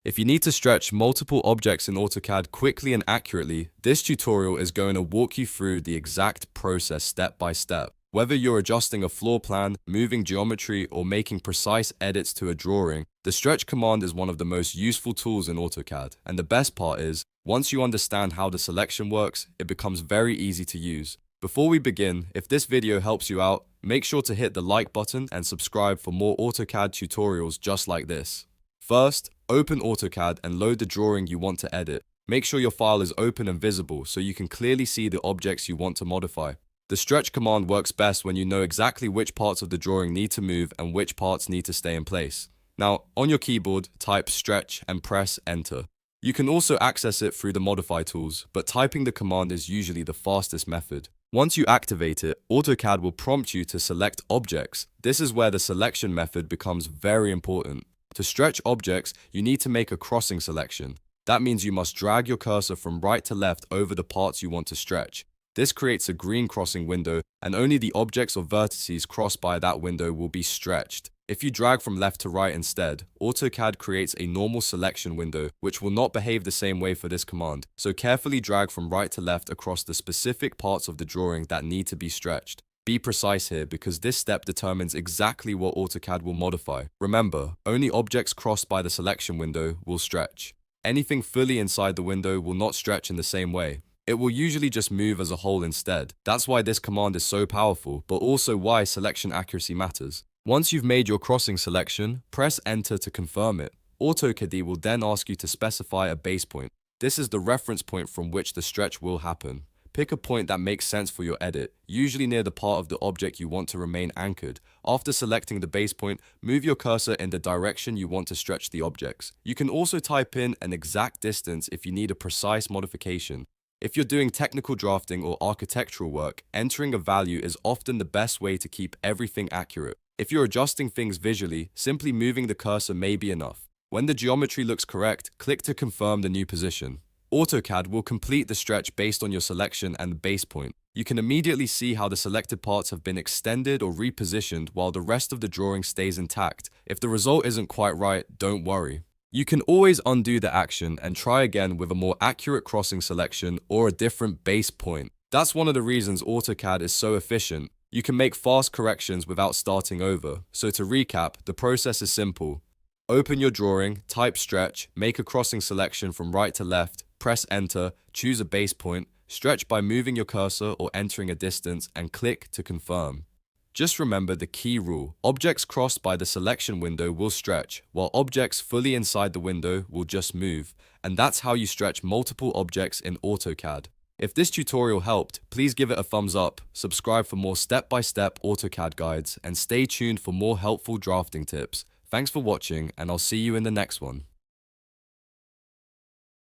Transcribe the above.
If you need to stretch multiple objects in AutoCAD quickly and accurately, this tutorial is going to walk you through the exact process step by step. Whether you're adjusting a floor plan, moving geometry, or making precise edits to a drawing, the stretch command is one of the most useful tools in AutoCAD. And the best part is, once you understand how the selection works, it becomes very easy to use. Before we begin, if this video helps you out, make sure to hit the like button and subscribe for more AutoCAD tutorials just like this. First, open AutoCAD and load the drawing you want to edit. Make sure your file is open and visible so you can clearly see the objects you want to modify. The stretch command works best when you know exactly which parts of the drawing need to move and which parts need to stay in place. Now, on your keyboard, type stretch and press enter. You can also access it through the modify tools, but typing the command is usually the fastest method. Once you activate it, AutoCAD will prompt you to select objects. This is where the selection method becomes very important. To stretch objects, you need to make a crossing selection. That means you must drag your cursor from right to left over the parts you want to stretch. This creates a green crossing window, and only the objects or vertices crossed by that window will be stretched. If you drag from left to right instead, AutoCAD creates a normal selection window, which will not behave the same way for this command. So carefully drag from right to left across the specific parts of the drawing that need to be stretched. Be precise here because this step determines exactly what AutoCAD will modify. Remember, only objects crossed by the selection window will stretch. Anything fully inside the window will not stretch in the same way. It will usually just move as a whole instead. That's why this command is so powerful, but also why selection accuracy matters. Once you've made your crossing selection, press enter to confirm it. AutoCAD will then ask you to specify a base point. This is the reference point from which the stretch will happen. Pick a point that makes sense for your edit, usually near the part of the object you want to remain anchored. After selecting the base point, move your cursor in the direction you want to stretch the objects. You can also type in an exact distance if you need a precise modification. If you're doing technical drafting or architectural work, entering a value is often the best way to keep everything accurate. If you're adjusting things visually, simply moving the cursor may be enough. When the geometry looks correct, click to confirm the new position. AutoCAD will complete the stretch based on your selection and the base point. You can immediately see how the selected parts have been extended or repositioned while the rest of the drawing stays intact. If the result isn't quite right, don't worry. You can always undo the action and try again with a more accurate crossing selection or a different base point. That's one of the reasons AutoCAD is so efficient. You can make fast corrections without starting over. So to recap, the process is simple. Open your drawing, type stretch, make a crossing selection from right to left, press enter, choose a base point, stretch by moving your cursor or entering a distance, and click to confirm. Just remember the key rule. Objects crossed by the selection window will stretch, while objects fully inside the window will just move. And that's how you stretch multiple objects in AutoCAD. If this tutorial helped, please give it a thumbs up, subscribe for more step-by-step AutoCAD guides, and stay tuned for more helpful drafting tips. Thanks for watching, and I'll see you in the next one.